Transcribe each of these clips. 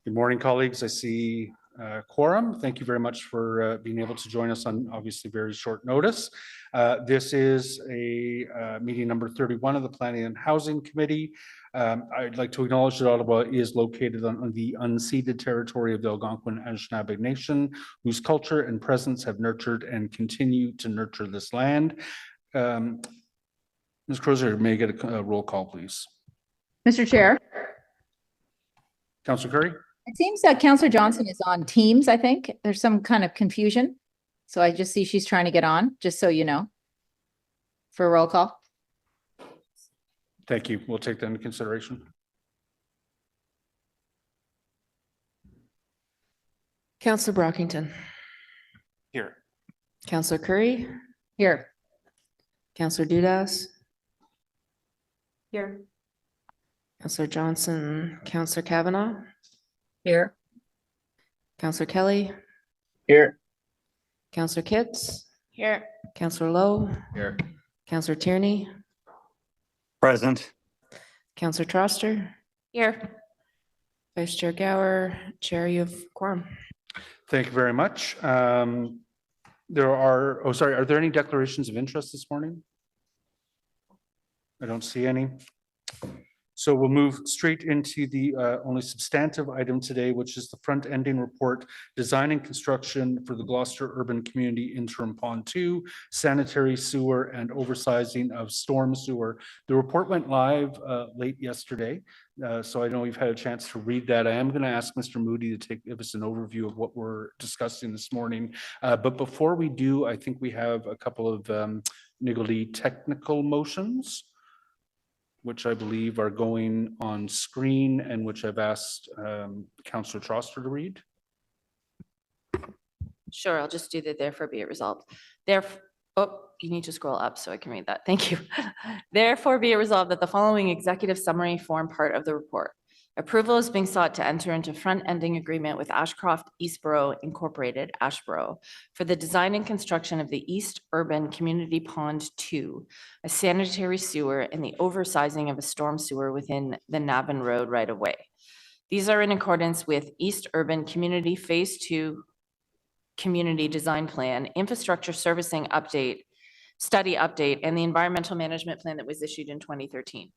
Good morning, colleagues. I see quorum. Thank you very much for being able to join us on obviously very short notice. This is a meeting number 31 of the Planning and Housing Committee. I'd like to acknowledge that Ottawa is located on the unceded territory of the Algonquin Anishinaabe Nation, whose culture and presence have nurtured and continue to nurture this land. Ms. Crozier, may I get a roll call, please? Mr. Chair. Councillor Curry? It seems that Councillor Johnson is on Teams, I think. There's some kind of confusion. So I just see she's trying to get on, just so you know, for a roll call. Thank you. We'll take that into consideration. Councillor Brockington. Here. Councillor Curry. Here. Councillor Dudas. Here. Councillor Johnson. Councillor Kavanaugh. Here. Councillor Kelly. Here. Councillor Kitts. Here. Councillor Lowe. Here. Councillor Tierney. Present. Councillor Troster. Here. Vice Chair Gower. Chair, you have quorum. Thank you very much. Are there any declarations of interest this morning? I don't see any. So we'll move straight into the only substantive item today, which is the front-ending report, design and construction for the Gloucester Urban Community Interim Pond 2, sanitary sewer and oversizing of storm sewer. The report went live late yesterday, so I know we've had a chance to read that. I am going to ask Mr. Moody to give us an overview of what we're discussing this morning. But before we do, I think we have a couple of niggly technical motions, which I believe are going on screen and which I've asked Councillor Troster to read. Sure, I'll just do that. Therefore be it resolved. Oh, you need to scroll up so I can read that. Thank you. Therefore be it resolved that the following executive summary form part of the report. Approval is being sought to enter into front-ending agreement with Ashcroft Eastborough Incorporated, Ashborough, for the design and construction of the East Urban Community Pond 2, a sanitary sewer, and the oversizing of a storm sewer within the Navan Road right-of-way. These are in accordance with East Urban Community Phase 2 Community Design Plan, Infrastructure Servicing Update, Study Update, and the Environmental Management Plan that was issued in 2013.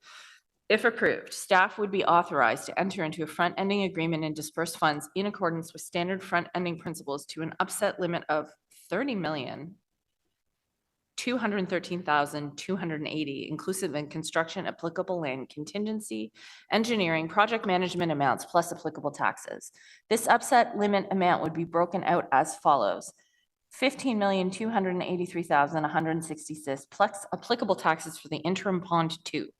If approved, staff would be authorized to enter into a front-ending agreement and disperse funds in accordance with standard front-ending principles to an upset limit of $30,213,280, inclusive in construction, applicable land contingency, engineering, project management amounts, plus applicable taxes. This upset limit amount would be broken out as follows: $15,283,166 plus applicable taxes for the interim pond 2.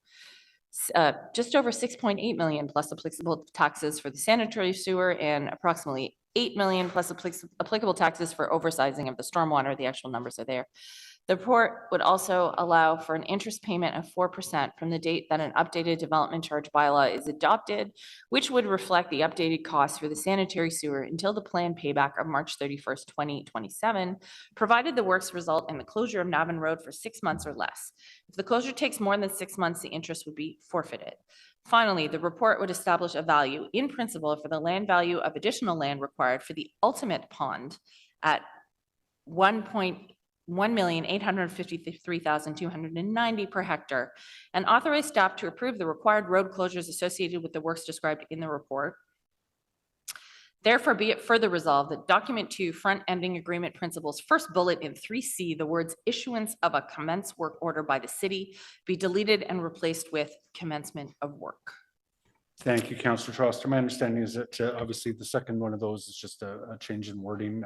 Just over 6.8 million plus applicable taxes for the sanitary sewer, and approximately 8 million plus applicable taxes for oversizing of the stormwater. The actual numbers are there. The report would also allow for an interest payment of 4% from the date that an updated development charge bylaw is adopted, which would reflect the updated costs for the sanitary sewer until the planned payback of March 31st, 2027, provided the works result in the closure of Navan Road for 6 months or less. If the closure takes more than 6 months, the interest would be forfeited. Finally, the report would establish a value in principle for the land value of additional land required for the ultimate pond at $1,853,290 per hectare, and authorize staff to approve the required road closures associated with the works described in the report. Therefore, be it further resolved that document 2, front-ending agreement principles, first bullet in 3C, the words issuance of a commence work order by the city be deleted and replaced with commencement of work. Thank you, Councillor Troster. My understanding is that obviously the second one of those is just a change in wording,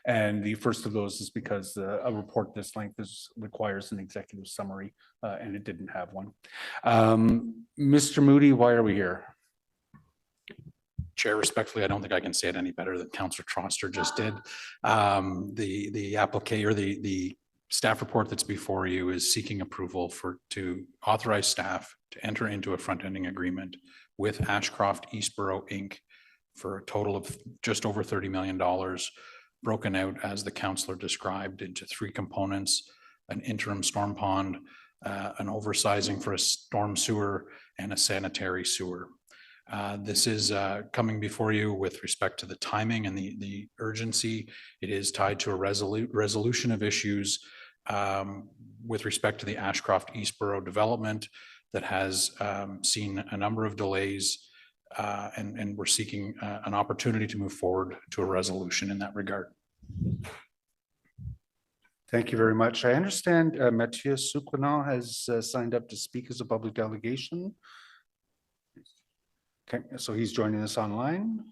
and the first of those is because a report this length requires an executive summary, and it didn't have one. Mr. Moody, why are we here? Chair, respectfully, I don't think I can say it any better than Councillor Troster just did. The staff report that's before you is seeking approval to authorize staff to enter into a front-ending agreement with Ashcroft Eastborough Inc. for a total of just over $30 million, broken out as the councillor described into 3 components: an interim storm pond, an oversizing for a storm sewer, and a sanitary sewer. This is coming before you with respect to the timing and the urgency. It is tied to a resolution of issues with respect to the Ashcroft Eastboro development that has seen a number of delays, and we're seeking an opportunity to move forward to a resolution in that regard. Thank you very much. I understand Mathieu Soucronan has signed up to speak as a public delegation. Okay, so he's joining us online.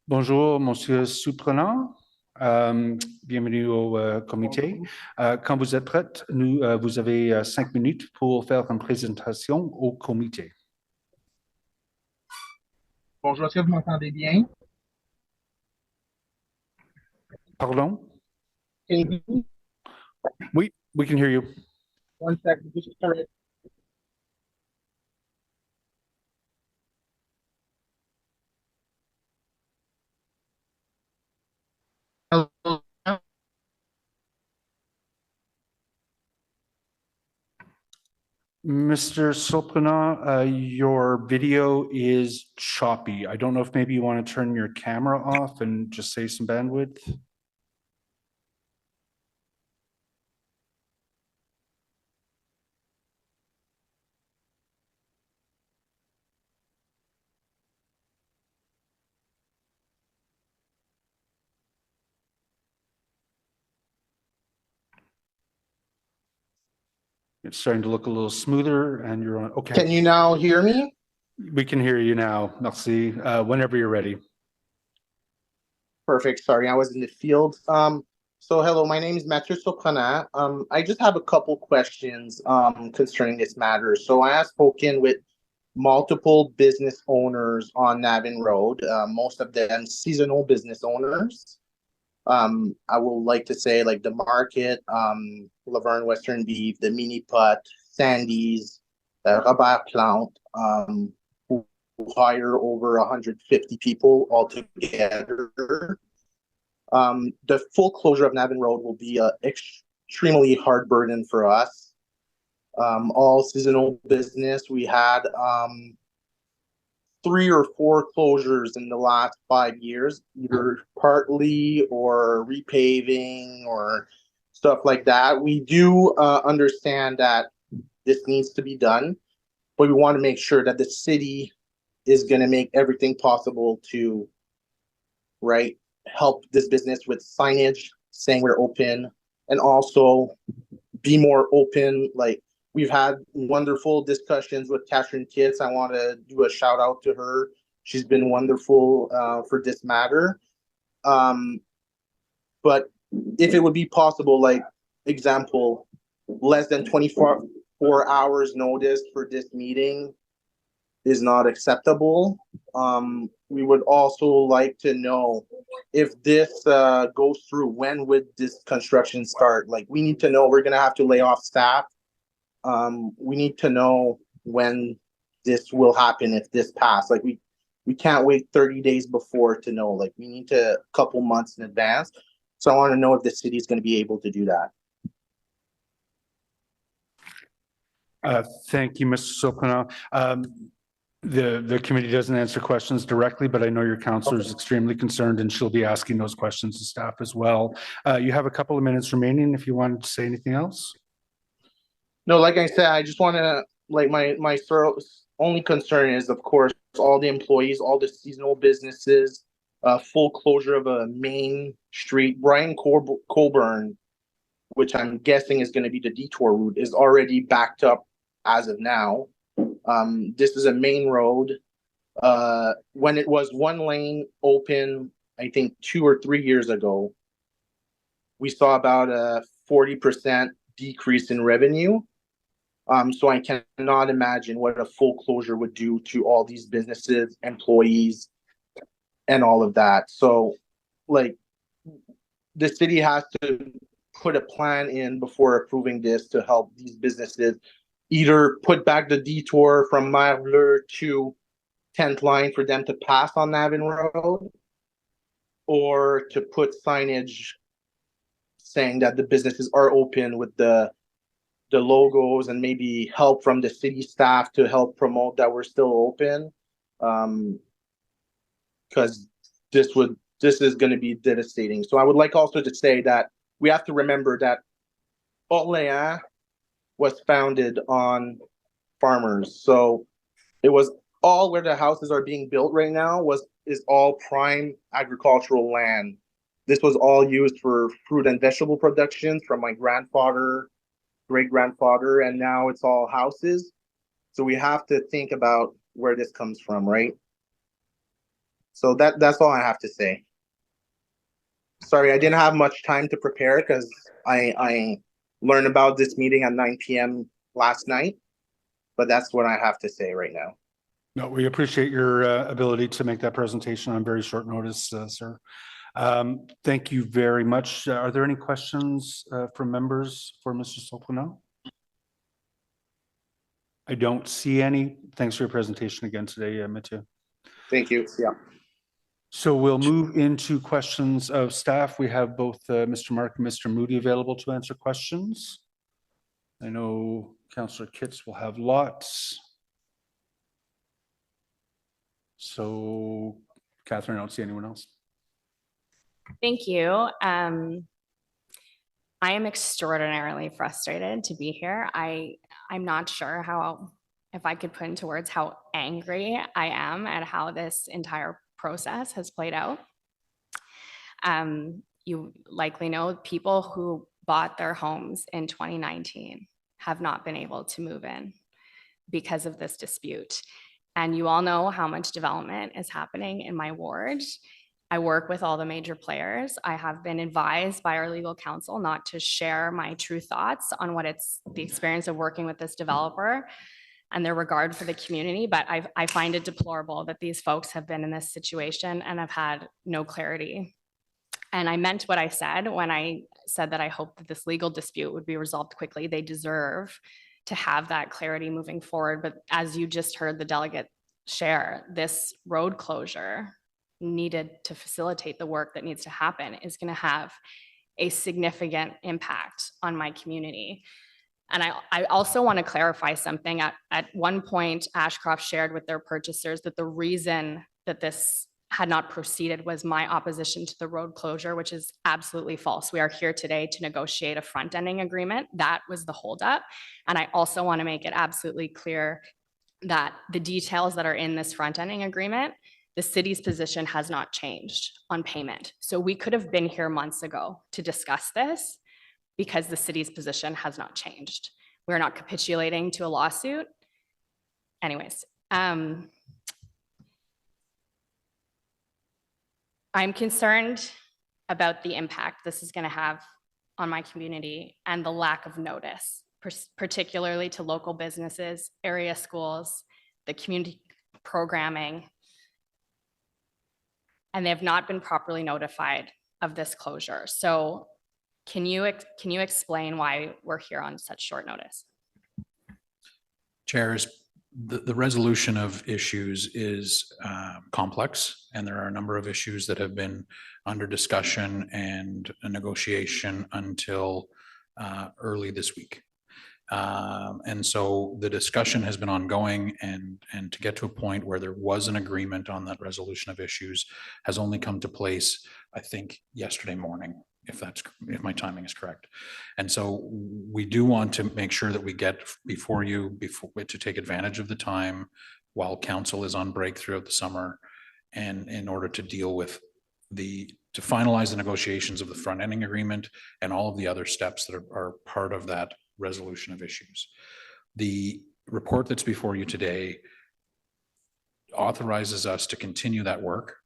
Bonjour, Monsieur Soucronan. Bienvenue au comité. Quand vous êtes prête, vous avez 5 minutes pour faire une présentation au comité. Bonjour, est-ce que vous m'entendez bien? Pardon? Can you hear me? We can hear you. One second, just turn it. Hello? Mr. Soucronan, your video is choppy. I don't know if maybe you want to turn your camera off and just save some bandwidth. It's starting to look a little smoother and you're on. Okay. Can you now hear me? We can hear you now. Merci. Whenever you're ready. Perfect. Sorry, I was in the field. So hello, my name is Mathieu Soucronan. I just have a couple questions concerning this matter. So I have spoken with multiple business owners on Navin Road, most of them seasonal business owners. I would like to say like the market, Laverne Western Beef, the Mini Putt, Sandy's, Robert Plante, who hire over 150 people altogether. The full closure of Navin Road will be an extremely hard burden for us. All seasonal business, we had 3 or 4 closures in the last 5 years, either partly or repaving or stuff like that. We do understand that this needs to be done, but we want to make sure that the city is going to make everything possible to, right, help this business with signage saying we're open, and also be more open. Like, we've had wonderful discussions with Catherine Kitts. I want to do a shout out to her. She's been wonderful for this matter. But if it would be possible, like, example, less than 24 hours notice for this meeting is not acceptable. We would also like to know if this goes through, when would this construction start? Like, we need to know. We're going to have to lay off staff. We need to know when this will happen if this passes. Like, we can't wait 30 days before to know. Like, we need to a couple months in advance. So I want to know if the city is going to be able to do that. Thank you, Mr. Soucronan. The committee doesn't answer questions directly, but I know your counselor is extremely concerned and she'll be asking those questions to staff as well. You have a couple of minutes remaining if you wanted to say anything else. No, like I said, I just want to, like, my only concern is, of course, all the employees, all the seasonal businesses, full closure of a main street. Brian Colburn, which I'm guessing is going to be the detour route, is already backed up as of now. This is a main road. When it was one lane open, I think 2 or 3 years ago, we saw about a 40% decrease in revenue. So I cannot imagine what a full closure would do to all these businesses, employees, and all of that. So, like, the city has to put a plan in before approving this to help these businesses either put back the detour from Marbleu to 10th line for them to pass on Navin Road, or to put signage saying that the businesses are open with the logos, and maybe help from the city staff to help promote that we're still open. Because this is going to be devastating. So I would like also to say that we have to remember that Orléans was founded on farmers. So it was all where the houses are being built right now is all prime agricultural land. This was all used for fruit and vegetable production from my grandfather, great-grandfather, and now it's all houses. So we have to think about where this comes from, right? So that's all I have to say. Sorry, I didn't have much time to prepare because I learned about this meeting at 9 p.m. last night, but that's what I have to say right now. No, we appreciate your ability to make that presentation on very short notice, sir. Thank you very much. Are there any questions from members for Mr. Soprano? I don't see any. Thanks for your presentation again today, Mathieu. Thank you. Yeah. So we'll move into questions of staff. We have both Mr. Mark and Mr. Moody available to answer questions. I know Councillor Kitts will have lots. So Catherine, I don't see anyone else. Thank you. I am extraordinarily frustrated to be here. I'm not sure if I could put into words how angry I am at how this entire process has played out. You likely know people who bought their homes in 2019 have not been able to move in because of this dispute. And you all know how much development is happening in my ward. I work with all the major players. I have been advised by our legal counsel not to share my true thoughts on what it's the experience of working with this developer and their regard for the community, but I find it deplorable that these folks have been in this situation and have had no clarity. And I meant what I said when I said that I hope that this legal dispute would be resolved quickly. They deserve to have that clarity moving forward. But as you just heard the delegate share, this road closure needed to facilitate the work that needs to happen is going to have a significant impact on my community. And I also want to clarify something. At one point, Ashcroft shared with their purchasers that the reason that this had not proceeded was my opposition to the road closure, which is absolutely false. We are here today to negotiate a front-ending agreement. That was the holdup. And I also want to make it absolutely clear that the details that are in this front-ending agreement, the city's position has not changed on payment. So we could have been here months ago to discuss this because the city's position has not changed. We're not capitulating to a lawsuit. Anyways, I'm concerned about the impact this is going to have on my community and the lack of notice, particularly to local businesses, area schools, the community programming, and they have not been properly notified of this closure. So can you explain why we're here on such short notice? Chairs, the resolution of issues is complex, and there are a number of issues that have been under discussion and a negotiation until early this week. And so the discussion has been ongoing, and to get to a point where there was an agreement on that resolution of issues has only come to place, I think, yesterday morning, if my timing is correct. And so we do want to make sure that we get before you to take advantage of the time while council is on break throughout the summer, and in order to deal with to finalize the negotiations of the front ending agreement and all of the other steps that are part of that resolution of issues. The report that's before you today authorizes us to continue that work.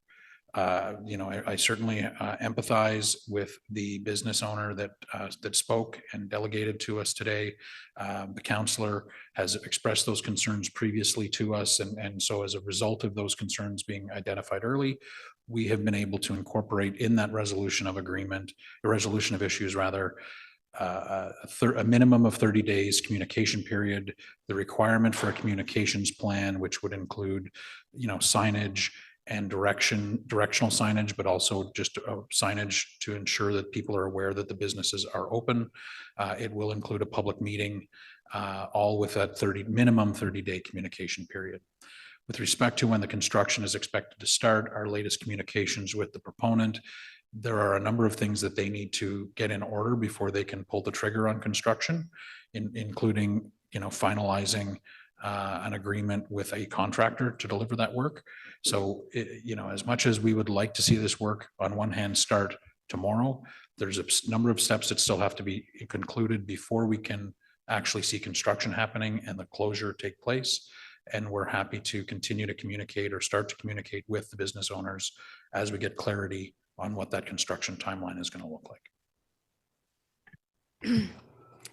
I certainly empathize with the business owner that spoke and delegated to us today. The councillor has expressed those concerns previously to us, and so as a result of those concerns being identified early, we have been able to incorporate in that resolution of issues rather, a minimum of 30 days communication period, the requirement for a communications plan, which would include, signage and directional signage, but also just signage to ensure that people are aware that the businesses are open. It will include a public meeting, all with that minimum 30-day communication period. With respect to when the construction is expected to start, our latest communications with the proponent, there are a number of things that they need to get in order before they can pull the trigger on construction, including, finalizing an agreement with a contractor to deliver that work. So, as much as we would like to see this work on one hand start tomorrow, there's a number of steps that still have to be concluded before we can actually see construction happening and the closure take place. And we're happy to continue to communicate or start to communicate with the business owners as we get clarity on what that construction timeline is going to look like.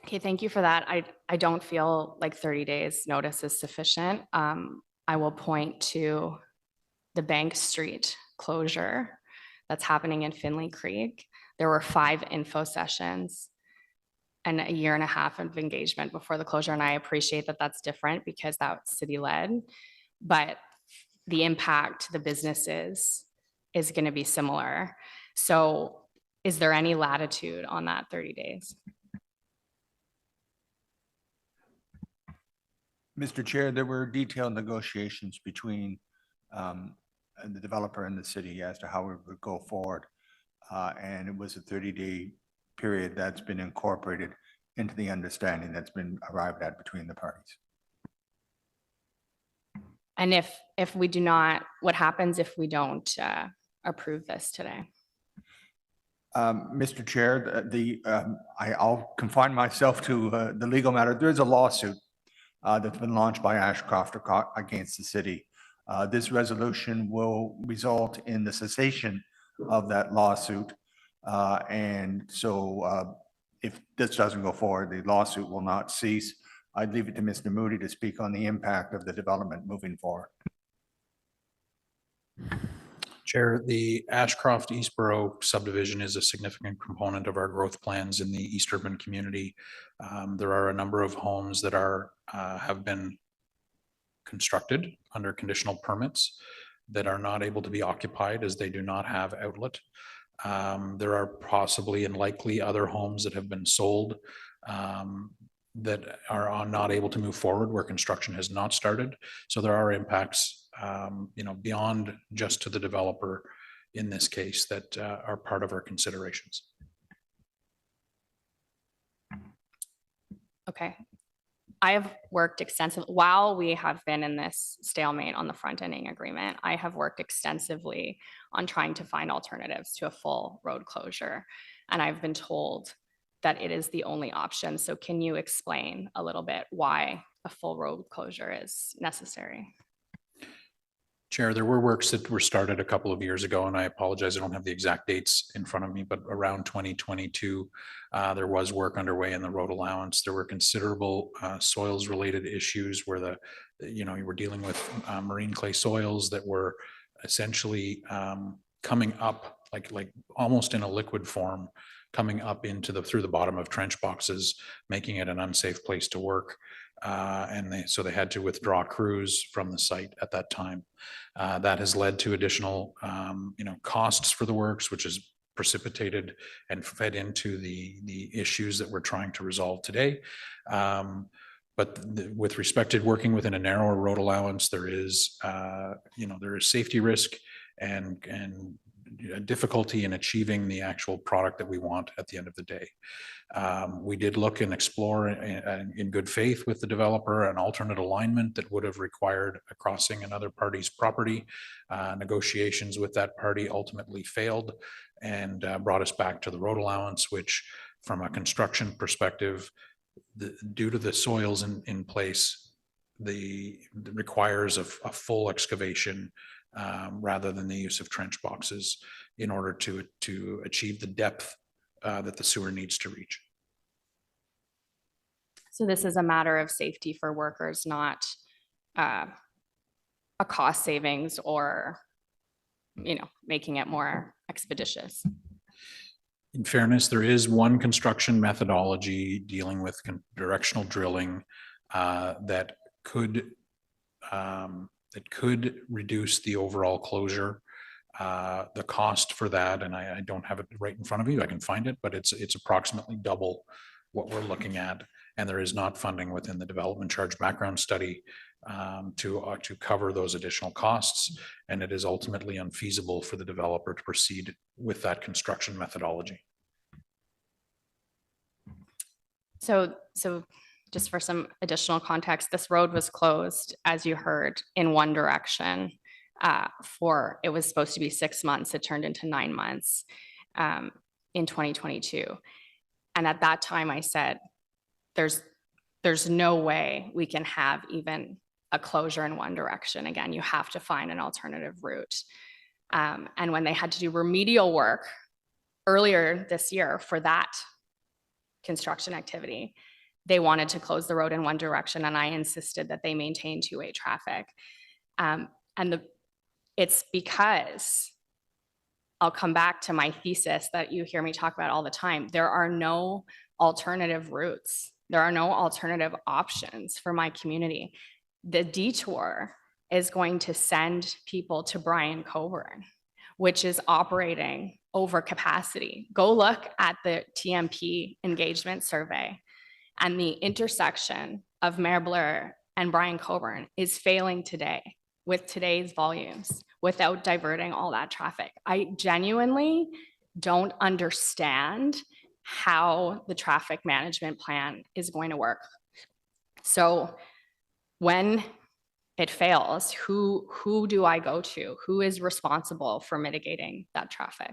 Okay, thank you for that. I don't feel like 30 days notice is sufficient. I will point to the Bank Street closure that's happening in Finley Creek. There were 5 info sessions and a year and a half of engagement before the closure. And I appreciate that that's different because that's city-led, but the impact to the businesses is going to be similar. So is there any latitude on that 30 days? Mr. Chair, there were detailed negotiations between the developer and the city as to how it would go forward. And it was a 30-day period that's been incorporated into the understanding that's been arrived at between the parties. And if we do not, what happens if we don't approve this today? Mr. Chair, I'll confine myself to the legal matter. There's a lawsuit that's been launched by Ashcroft against the city. This resolution will result in the cessation of that lawsuit. And so if this doesn't go forward, the lawsuit will not cease. I'd leave it to Mr. Moody to speak on the impact of the development moving forward. Chair, the Ashcroft Eastboro subdivision is a significant component of our growth plans in the East Urban community. There are a number of homes that have been constructed under conditional permits that are not able to be occupied as they do not have outlet. There are possibly and likely other homes that have been sold that are not able to move forward where construction has not started. So there are impacts, beyond just to the developer in this case that are part of our considerations. Okay. I have worked extensively while we have been in this stalemate on the front ending agreement. I have worked extensively on trying to find alternatives to a full road closure. And I've been told that it is the only option. So can you explain a little bit why a full road closure is necessary? Chair, there were works that were started a couple of years ago, and I apologize, I don't have the exact dates in front of me, but around 2022, there was work underway in the road allowance. There were considerable soils related issues where you were dealing with marine clay soils that were essentially coming up like almost in a liquid form, coming up through the bottom of trench boxes, making it an unsafe place to work. So they had to withdraw crews from the site at that time. That has led to additional, costs for the works, which has precipitated and fed into the issues that we're trying to resolve today. But with respect to working within a narrower road allowance, there is safety risk and difficulty in achieving the actual product that we want at the end of the day. We did look and explore in good faith with the developer an alternate alignment that would have required a crossing another party's property. Negotiations with that party ultimately failed and brought us back to the road allowance, which from a construction perspective, due to the soils in place, requires a full excavation rather than the use of trench boxes in order to achieve the depth that the sewer needs to reach. So this is a matter of safety for workers, not a cost savings or, making it more expeditious. In fairness, there is one construction methodology dealing with directional drilling that could reduce the overall closure. The cost for that, and I don't have it right in front of you, I can find it, but it's approximately double what we're looking at. And there is not funding within the development charge background study to cover those additional costs. And it is ultimately unfeasible for the developer to proceed with that construction methodology. So just for some additional context, this road was closed, as you heard, in one direction it was supposed to be 6 months. It turned into 9 months in 2022. And at that time I said, there's no way we can have even a closure in one direction. Again, you have to find an alternative route. And when they had to do remedial work earlier this year for that construction activity, they wanted to close the road in one direction, and I insisted that they maintain two-way traffic. It's because, I'll come back to my thesis that you hear me talk about all the time, there are no alternative routes. There are no alternative options for my community. The detour is going to send people to Brian Coburn, which is operating over capacity. Go look at the TMP engagement survey, and the intersection of Mayor Blair and Brian Coburn is failing today with today's volumes without diverting all that traffic. I genuinely don't understand how the traffic management plan is going to work. So when it fails, who do I go to? Who is responsible for mitigating that traffic?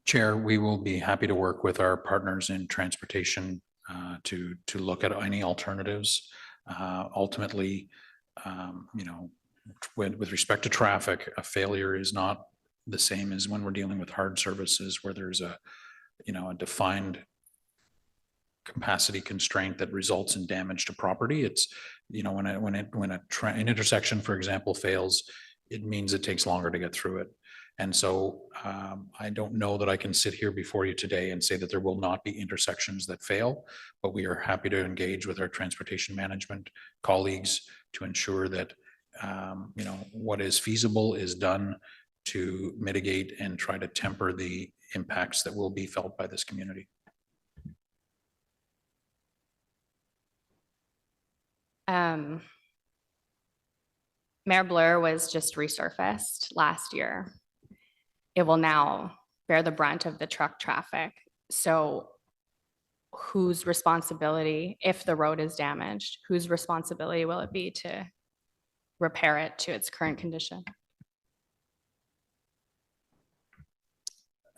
Chair, we will be happy to work with our partners in transportation to look at any alternatives. Ultimately, with respect to traffic, a failure is not the same as when we're dealing with hard services where there's a defined capacity constraint that results in damage to property. It's, when an intersection, for example, fails, it means it takes longer to get through it. And so I don't know that I can sit here before you today and say that there will not be intersections that fail, but we are happy to engage with our transportation management colleagues to ensure that what is feasible is done to mitigate and try to temper the impacts that will be felt by this community. Mayor Blair was just resurfaced last year. It will now bear the brunt of the truck traffic. So whose responsibility, if the road is damaged, whose responsibility will it be to repair it to its current condition?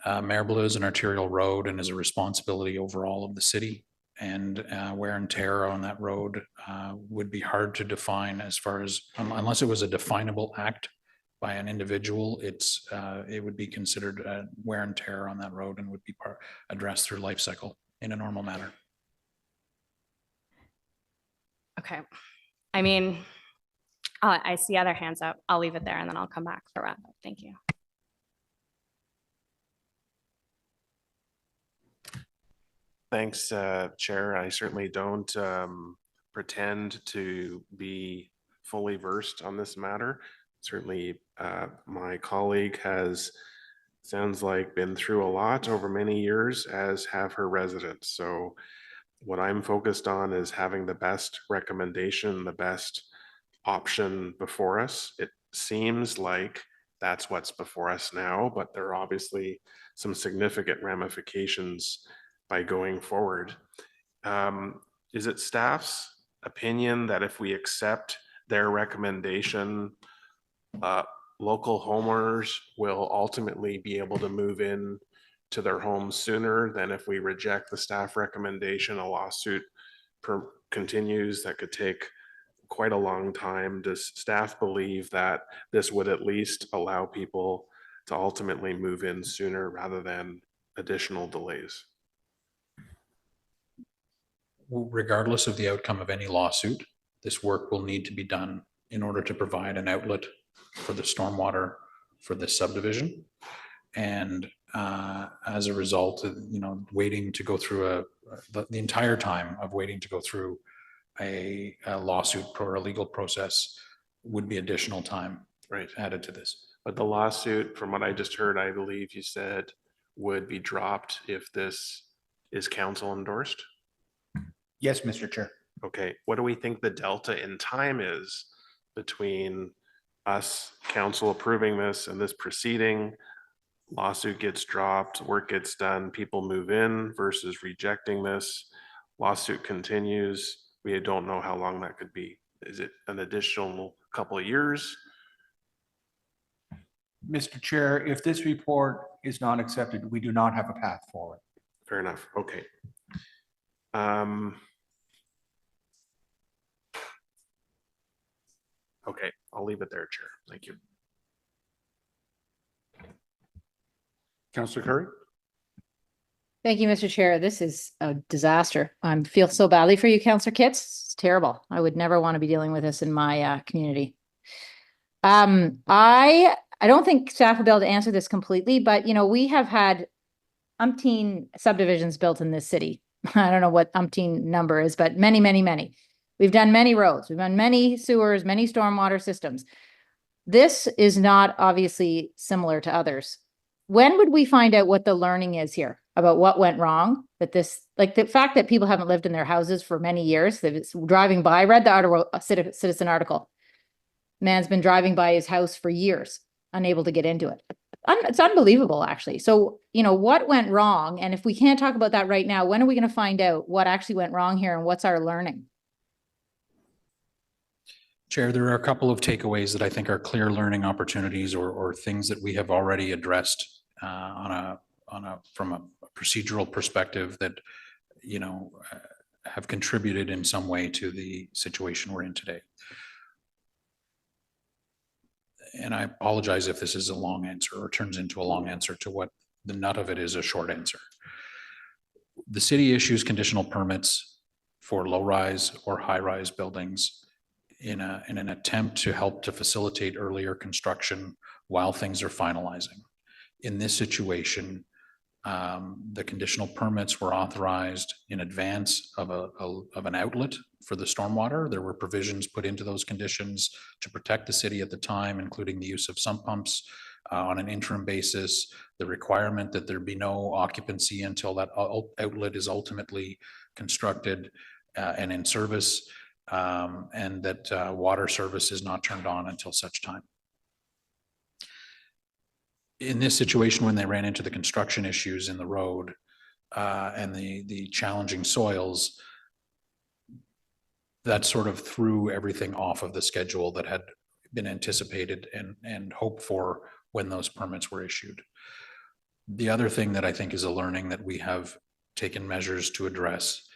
Mayor Blue is an arterial road and is a responsibility overall of the city, and wear and tear on that road would be hard to define as far as, unless it was a definable act by an individual, it would be considered wear and tear on that road and would be addressed through life cycle in a normal manner. Okay. I mean, I see other hands up. I'll leave it there and then I'll come back for wrap up. Thank you. Thanks, Chair. I certainly don't pretend to be fully versed on this matter. Certainly, my colleague has, sounds like, been through a lot over many years, as have her residents. So what I'm focused on is having the best recommendation, the best option before us. It seems like that's what's before us now, but there are obviously some significant ramifications by going forward. Is it staff's opinion that if we accept their recommendation, local homeowners will ultimately be able to move in to their homes sooner than if we reject the staff recommendation? A lawsuit continues that could take quite a long time. Does staff believe that this would at least allow people to ultimately move in sooner rather than additional delays? Regardless of the outcome of any lawsuit, this work will need to be done in order to provide an outlet for the stormwater for this subdivision. And as a result, waiting to go through the entire time of waiting to go through a lawsuit or a legal process would be additional time added to this. But the lawsuit, from what I just heard, I believe you said would be dropped if this is council endorsed. Yes, Mr. Chair. Okay, what do we think the delta in time is between us, council approving this and this proceeding? Lawsuit gets dropped, work gets done, people move in versus rejecting this. Lawsuit continues. We don't know how long that could be. Is it an additional couple of years? Mr. Chair, if this report is not accepted, we do not have a path forward. Fair enough. Okay. Okay, I'll leave it there, Chair. Thank you. Councillor Curry? Thank you, Mr. Chair. This is a disaster. I feel so badly for you, Councillor Kitts. It's terrible. I would never want to be dealing with this in my community. I don't think staff will be able to answer this completely, but we have had umpteen subdivisions built in this city. I don't know what umpteen number is, but many, many, many. We've done many roads. We've done many sewers, many stormwater systems. This is not obviously similar to others. When would we find out what the learning is here about what went wrong? That this, like the fact that people haven't lived in their houses for many years, that it's driving by. I read the Citizen article. Man's been driving by his house for years, unable to get into it. It's unbelievable, actually. So, what went wrong? And if we can't talk about that right now, when are we going to find out what actually went wrong here and what's our learning? Chair, there are a couple of takeaways that I think are clear learning opportunities or things that we have already addressed from a procedural perspective that, have contributed in some way to the situation we're in today. And I apologize if this is a long answer or turns into a long answer to what the nut of it is a short answer. The city issues conditional permits for low-rise or high-rise buildings in an attempt to help to facilitate earlier construction while things are finalizing. In this situation, the conditional permits were authorized in advance of an outlet for the stormwater. There were provisions put into those conditions to protect the city at the time, including the use of sump pumps on an interim basis, the requirement that there be no occupancy until that outlet is ultimately constructed and in service, and that water service is not turned on until such time. In this situation, when they ran into the construction issues in the road and the challenging soils, that sort of threw everything off of the schedule that had been anticipated and hoped for when those permits were issued. The other thing that I think is a learning that we have taken measures to address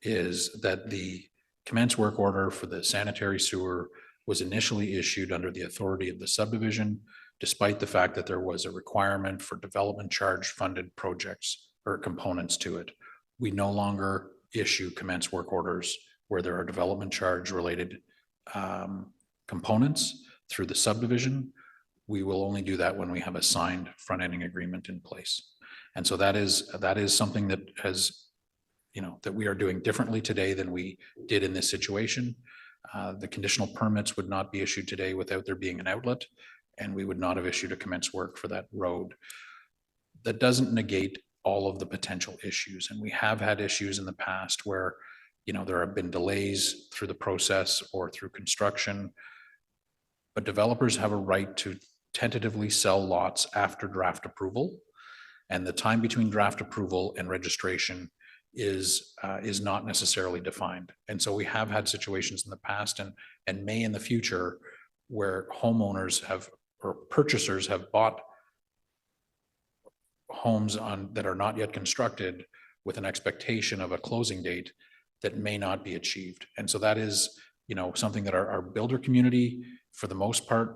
is that the commence work order for the sanitary sewer was initially issued under the authority of the subdivision, despite the fact that there was a requirement for development charge funded projects or components to it. We no longer issue commence work orders where there are development charge related components through the subdivision. We will only do that when we have a signed front-ending agreement in place. And so that is something that has, that we are doing differently today than we did in this situation. The conditional permits would not be issued today without there being an outlet, and we would not have issued a commence work for that road. That doesn't negate all of the potential issues. And we have had issues in the past where, there have been delays through the process or through construction, but developers have a right to tentatively sell lots after draft approval. And the time between draft approval and registration is not necessarily defined. And so we have had situations in the past and may in the future where homeowners have or purchasers have bought homes that are not yet constructed with an expectation of a closing date that may not be achieved. And so that is, something that our builder community, for the most part,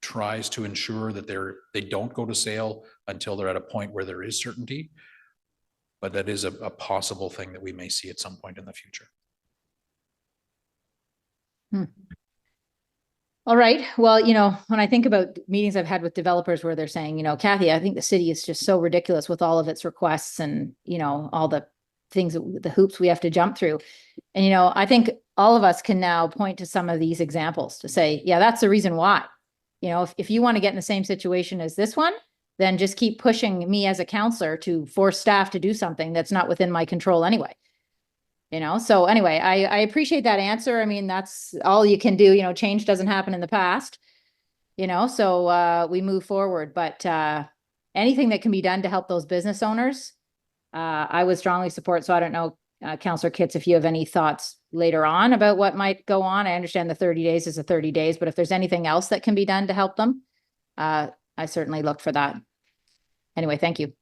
tries to ensure that they don't go to sale until they're at a point where there is certainty. But that is a possible thing that we may see at some point in the future. All right. Well, when I think about meetings I've had with developers where they're saying, Kathy, I think the city is just so ridiculous with all of its requests and, all the things, the hoops we have to jump through. And, I think all of us can now point to some of these examples to say, yeah, that's the reason why. If you want to get in the same situation as this one, then just keep pushing me as a counselor to force staff to do something that's not within my control anyway. So anyway, I appreciate that answer. I mean, that's all you can do. Change doesn't happen in the past, so we move forward. But anything that can be done to help those business owners, I would strongly support. So I don't know, Councillor Kitts, if you have any thoughts later on about what might go on. I understand the 30 days is a 30 days, but if there's anything else that can be done to help them, I certainly look for that. Anyway, thank you.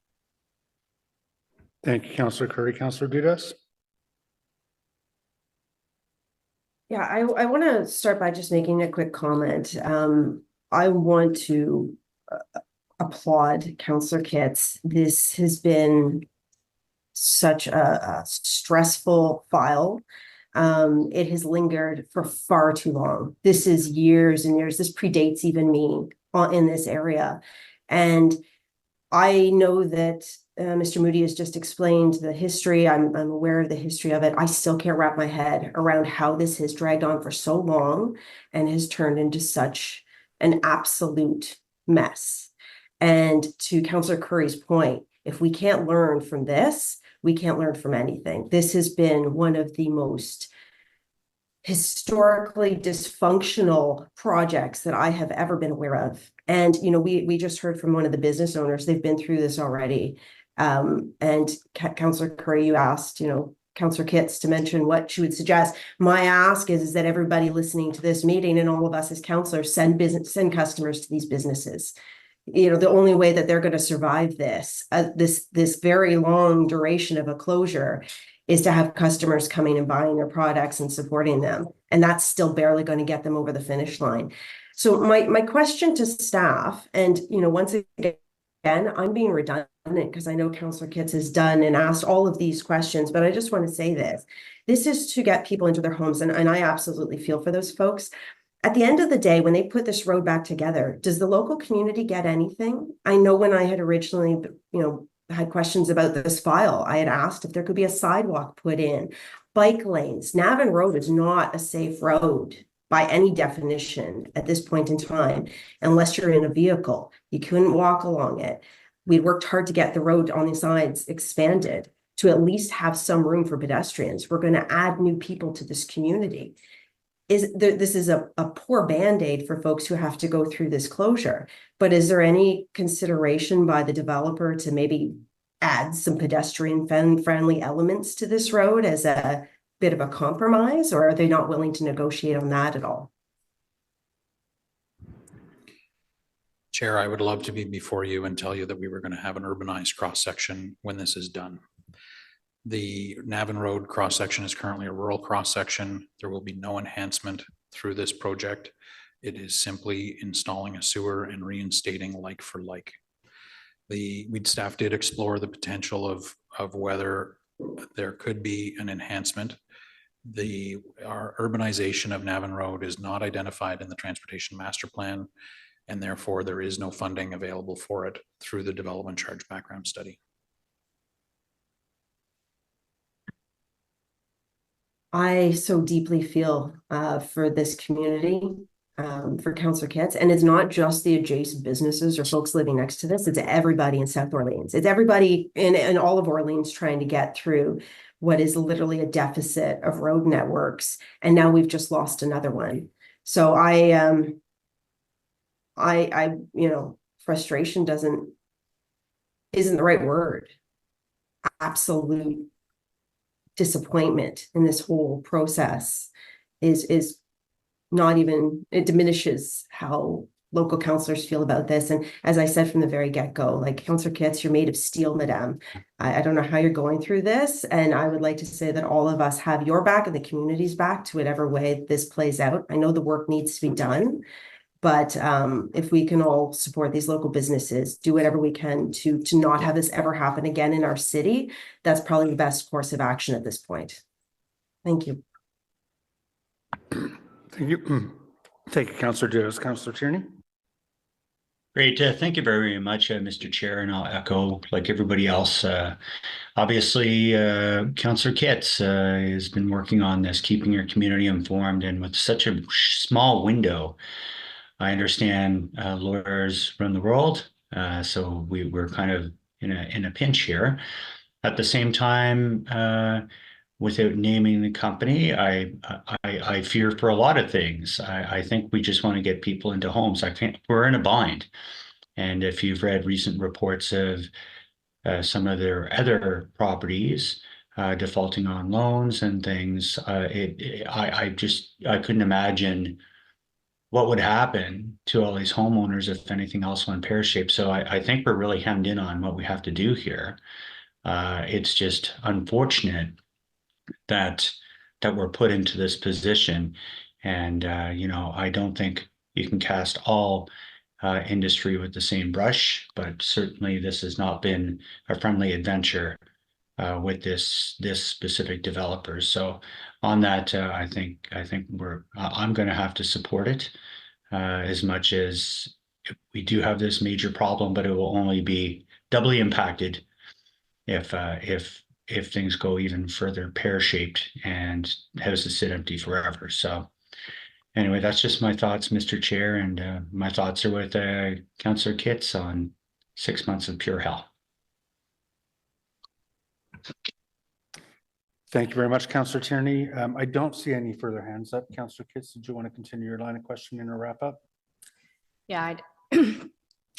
Thank you, Councillor Curry. Councillor Dudas? Yeah, I want to start by just making a quick comment. I want to applaud Councillor Kitts. This has been such a stressful file. It has lingered for far too long. This is years and years. This predates even me in this area. And I know that Mr. Moody has just explained the history. I'm aware of the history of it. I still can't wrap my head around how this has dragged on for so long and has turned into such an absolute mess. And to Councillor Curry's point, if we can't learn from this, we can't learn from anything. This has been one of the most historically dysfunctional projects that I have ever been aware of. And, we just heard from one of the business owners, they've been through this already. And Councillor Curry, you asked, Councillor Kitts to mention what she would suggest. My ask is that everybody listening to this meeting and all of us as councillors send customers to these businesses. The only way that they're going to survive this very long duration of a closure is to have customers coming and buying their products and supporting them. And that's still barely going to get them over the finish line. So my question to staff, and, once again, I'm being redundant because I know Councillor Kitts has done and asked all of these questions, but I just want to say this. This is to get people into their homes. And I absolutely feel for those folks. At the end of the day, when they put this road back together, does the local community get anything? I know when I had originally, had questions about this file, I had asked if there could be a sidewalk put in, bike lanes. Navan Road is not a safe road by any definition at this point in time, unless you're in a vehicle. You couldn't walk along it. We worked hard to get the road on the sides expanded to at least have some room for pedestrians. We're going to add new people to this community. This is a poor Band-Aid for folks who have to go through this closure, but is there any consideration by the developer to maybe add some pedestrian friendly elements to this road as a bit of a compromise, or are they not willing to negotiate on that at all? Chair, I would love to be before you and tell you that we were going to have an urbanized cross-section when this is done. The Navan Road cross-section is currently a rural cross-section. There will be no enhancement through this project. It is simply installing a sewer and reinstating like for like. The staff did explore the potential of whether there could be an enhancement. Our urbanization of Navan Road is not identified in the Transportation Master Plan, and therefore there is no funding available for it through the Development Charge Background Study. I so deeply feel for this community, for Councillor Kitts, and it's not just the adjacent businesses or folks living next to this, it's everybody in South Orleans. It's everybody in all of Orleans trying to get through what is literally a deficit of road networks. And now we've just lost another one. So frustration isn't the right word. Absolute disappointment in this whole process is not even, it diminishes how local councillors feel about this. And as I said from the very get-go, like, Councillor Kitts, you're made of steel, madame. I don't know how you're going through this. And I would like to say that all of us have your back and the community's back to whatever way this plays out. I know the work needs to be done, but if we can all support these local businesses, do whatever we can to not have this ever happen again in our city, that's probably the best course of action at this point. Thank you. Thank you. Thank you, Councillor Dudas. Councillor Tierney? Great. Thank you very much, Mr. Chair, and I'll echo like everybody else. Obviously, Councillor Kitts has been working on this, keeping your community informed, and with such a small window, I understand lawyers run the world, so we're kind of in a pinch here. At the same time, without naming the company, I fear for a lot of things. I think we just want to get people into homes. We're in a bind. And if you've read recent reports of some of their other properties defaulting on loans and things, I couldn't imagine what would happen to all these homeowners if anything else went pear-shaped. So I think we're really hemmed in on what we have to do here. It's just unfortunate that we're put into this position. And, I don't think you can cast all industry with the same brush, but certainly this has not been a friendly adventure with this specific developer. So on that, I think I'm going to have to support it as much as we do have this major problem, but it will only be doubly impacted if things go even further pear-shaped and houses sit empty forever. So anyway, that's just my thoughts, Mr. Chair, and my thoughts are with Councillor Kitts on 6 months of pure hell. Thank you very much, Councillor Tierney. I don't see any further hands up. Councillor Kitts, did you want to continue your line of questioning or wrap up? Yeah,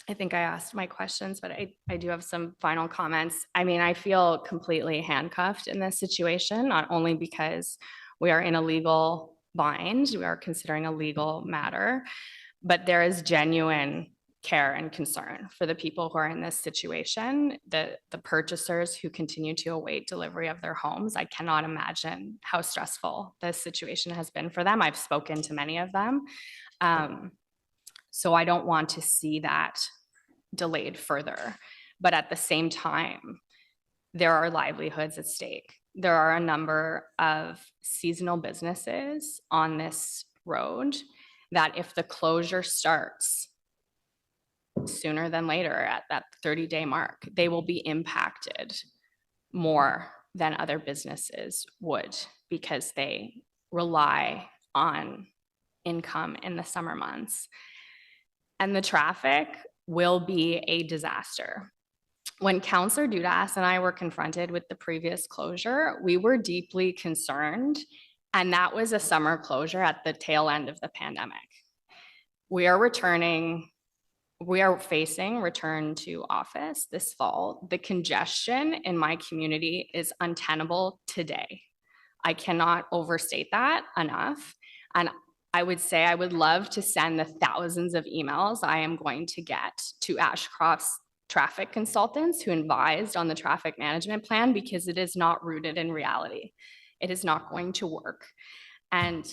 I think I asked my questions, but I do have some final comments. I mean, I feel completely handcuffed in this situation, not only because we are in a legal bind, we are considering a legal matter, but there is genuine care and concern for the people who are in this situation, the purchasers who continue to await delivery of their homes. I cannot imagine how stressful this situation has been for them. I've spoken to many of them. So I don't want to see that delayed further. But at the same time, there are livelihoods at stake. There are a number of seasonal businesses on this road that if the closure starts sooner than later at that 30-day mark, they will be impacted more than other businesses would because they rely on income in the summer months. And the traffic will be a disaster. When Councillor Dudas and I were confronted with the previous closure, we were deeply concerned, and that was a summer closure at the tail end of the pandemic. We are facing return to office this fall. The congestion in my community is untenable today. I cannot overstate that enough. And I would say I would love to send the thousands of emails I am going to get to Ashcroft's traffic consultants who advised on the traffic management plan because it is not rooted in reality. It is not going to work. And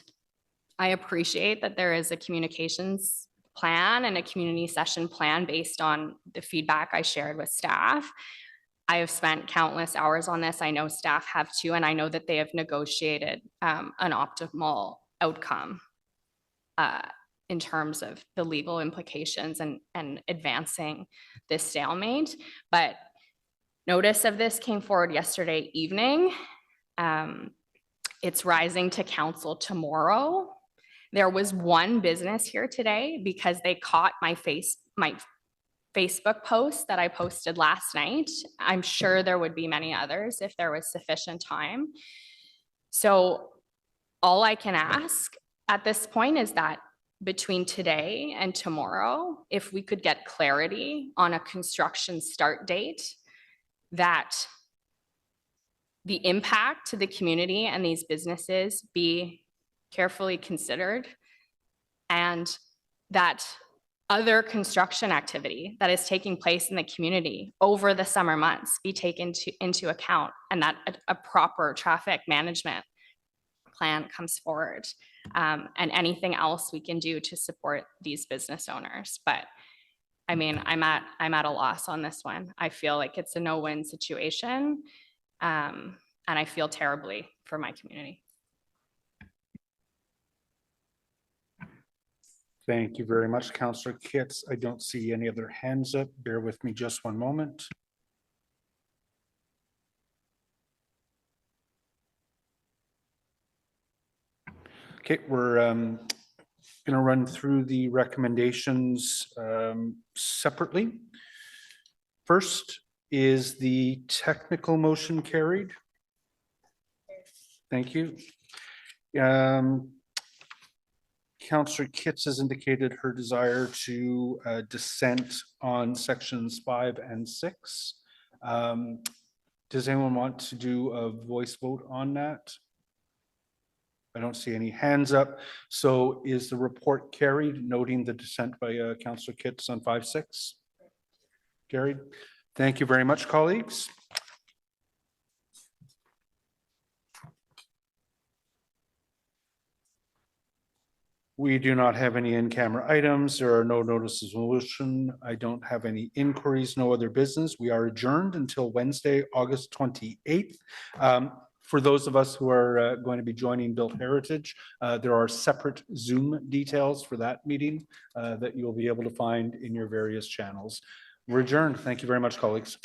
I appreciate that there is a communications plan and a community session plan based on the feedback I shared with staff. I have spent countless hours on this. I know staff have too, and I know that they have negotiated an optimal outcome in terms of the legal implications and advancing this stalemate. But notice of this came forward yesterday evening. It's rising to council tomorrow. There was one business here today because they caught my Facebook post that I posted last night. I'm sure there would be many others if there was sufficient time. So all I can ask at this point is that between today and tomorrow, if we could get clarity on a construction start date, that the impact to the community and these businesses be carefully considered, and that other construction activity that is taking place in the community over the summer months be taken into account, and that a proper traffic management plan comes forward, and anything else we can do to support these business owners. But I mean, I'm at a loss on this one. I feel like it's a no-win situation, and I feel terribly for my community. Thank you very much, Councillor Kitts. I don't see any other hands up. Bear with me just one moment. Okay, we're going to run through the recommendations separately. First, is the technical motion carried? Thank you. Councillor Kitts has indicated her desire to dissent on sections 5 and 6. Does anyone want to do a voice vote on that? I don't see any hands up. So is the report carried, noting the dissent by Councillor Kitts on 5-6? Carried. Thank you very much, colleagues. We do not have any in-camera items. There are no notices of motion. I don't have any inquiries, no other business. We are adjourned until Wednesday, August 28th. For those of us who are going to be joining Built Heritage, there are separate Zoom details for that meeting that you'll be able to find in your various channels. We're adjourned. Thank you very much, colleagues.